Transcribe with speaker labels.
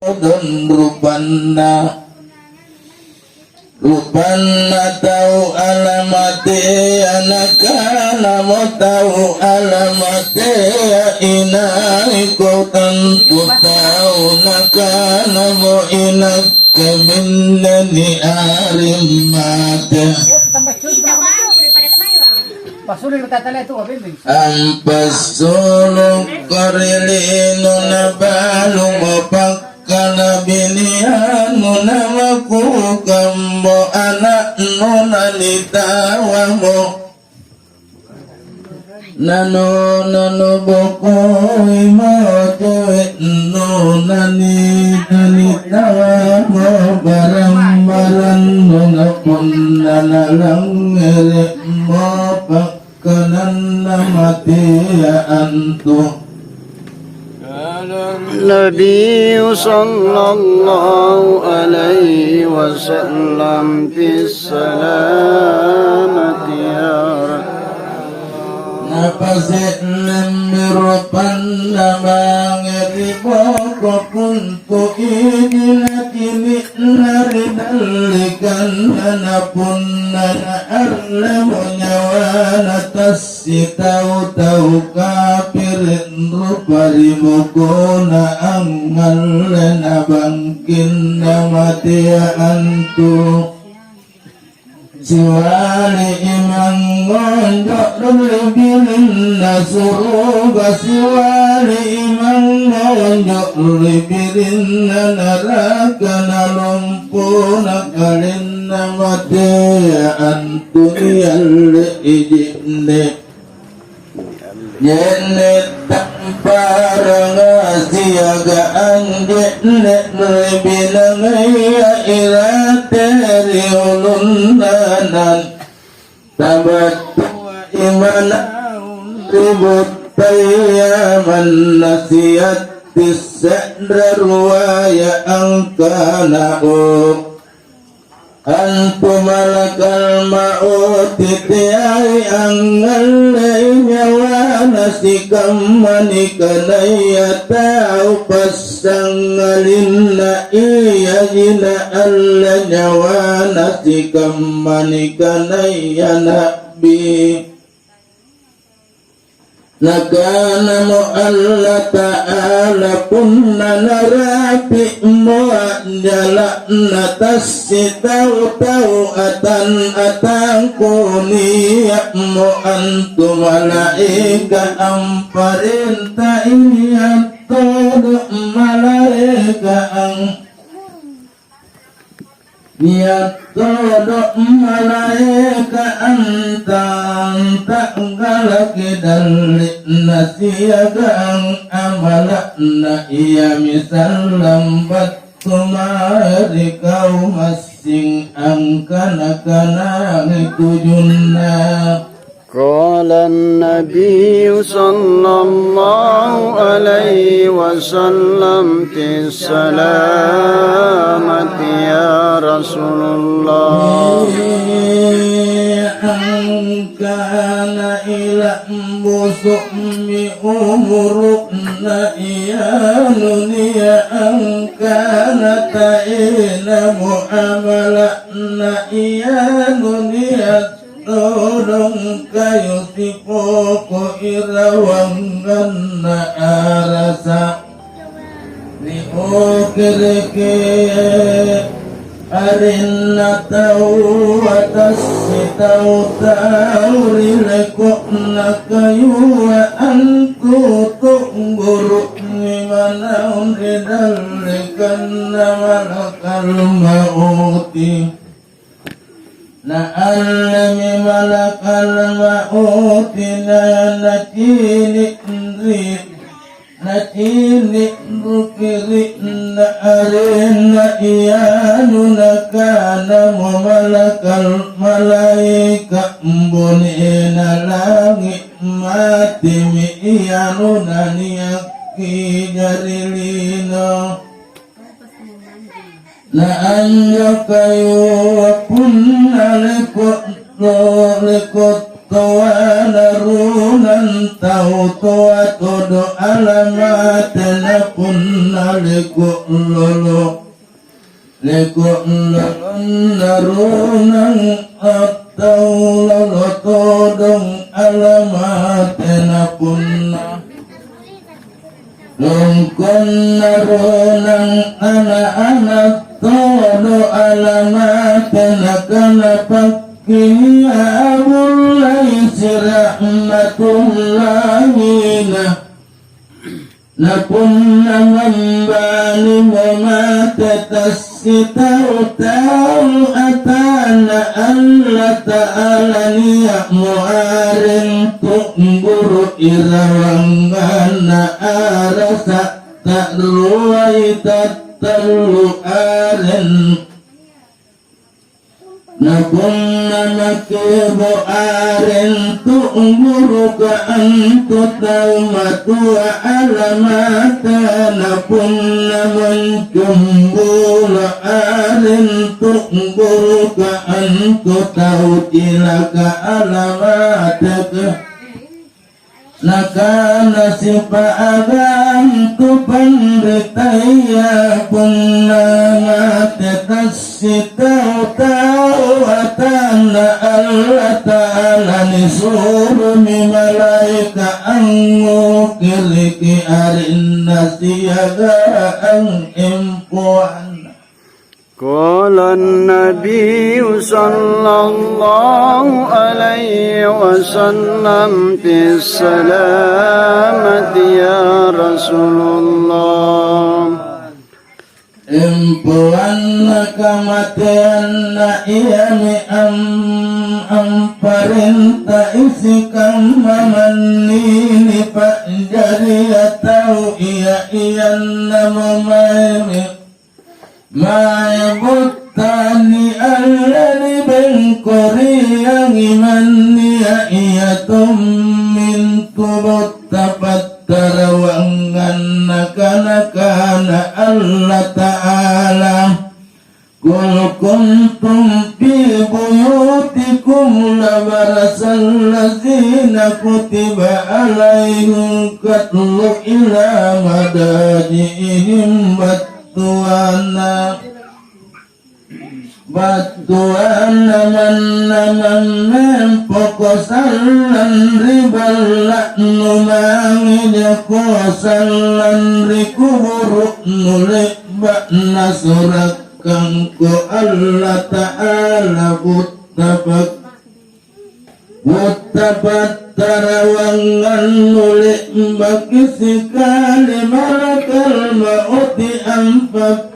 Speaker 1: dan Rubanna tahu alamate anakana mau tahu alamate inai kau tentu tahu nakana mau inak keminani arimate ampas sulung korilino nabalu ngopak kana binianu namaku kambo anak nona nitawamo nano boko imoto nona nitawamo barang-barang nona punna nalang ere mo pakanan namati antu
Speaker 2: Nabi sallallahu alaihi wasallam bis salamati ya
Speaker 1: Napasik nemirupan nama ngeriboko kuntu kini naridalikan manapun nana arlamu nyawana tasi tahu kapirin ruparimukuna angal lena bangkin namatia antu siwali imang ngonjok rulibirin nasuruga siwali imang ngonjok rulibirin nanaraka nalumpu nakalin namate antunial ijinde yenet parang siaga anjet lebinangaya irateri ulundanan tabatu imana ribut tayaman nasihat tisadra ruaya angkana'u antu malakal ma'uti tiai angalai nyawa nasikam manikanaya tau pasangalina iya jina alla nyawa nasikam manikanaya nabi nakana mo Allah ta'ala punna narapi mo jala natasi tau atan kuniya mo antu malaika amparenta iniyat todo malaika ang niat todo malaika antang galaki dalik nasiagang amalakna iya misal lambat kumari kau masing angkana ngikujunna
Speaker 2: قال النبي صلى الله عليه وسلم في السلامة يا رسول الله
Speaker 1: كان إلى مسؤمي أمرنا إيانني أن كان تئين معاملنا إيانني tolong kayu tipoko irawangan na arasa ni okereke arin na tau atas si tau rileko na kayu antu tungguruk ni manaun ridalikan na malakal mauti na alami malakal mauti na natini rukiri na arin na iyanu na kana mo malakal malaika mbuni na langit mati mi iyanu na niyaki jarilino na anya kayo punna lekot tawana runan tautu atudu alamatana punna liku lulu narunang atau lulu tudung alamatana punna lungkun narunang anak-anak tudu alamatana kana pakkiya mulai sirahmatullahina napunna mambali mamata tasitau tau atana Allah ta'ala niya muarin tumburu irawangana arasa ta'luwai tattalu aren napunna makibu aren tumburu ka antu taumatu wa alamata napunna mencumbula aren tumburu ka antu tautilaka alamata nakana sipa agam tu pandritaya punna matetasita tau atana Allah ta'ala nisuru mi malaika angu kiriki arin nasiyaga ang impuan.
Speaker 2: قال النبي صلى الله عليه وسلم في السلامة يا رسول الله
Speaker 1: impuan kamatian na iyami amparenta isikam mamanini pak jadi atau iyan na mamairi Ma'ibutani alladhi bengkori yang imanni iyatum min turut tapat tarawangan nakana Allah ta'ala kul kuntum fi buyutikum labarasal lazina kutiba alaihim katlu ila madajihim Batuana man pokosalan ribal numangi kosalan rikuburu nulik bakna surakang ko Allah ta'ala Mutabat tarawangan nulik bagi sikali malakal mauti ampak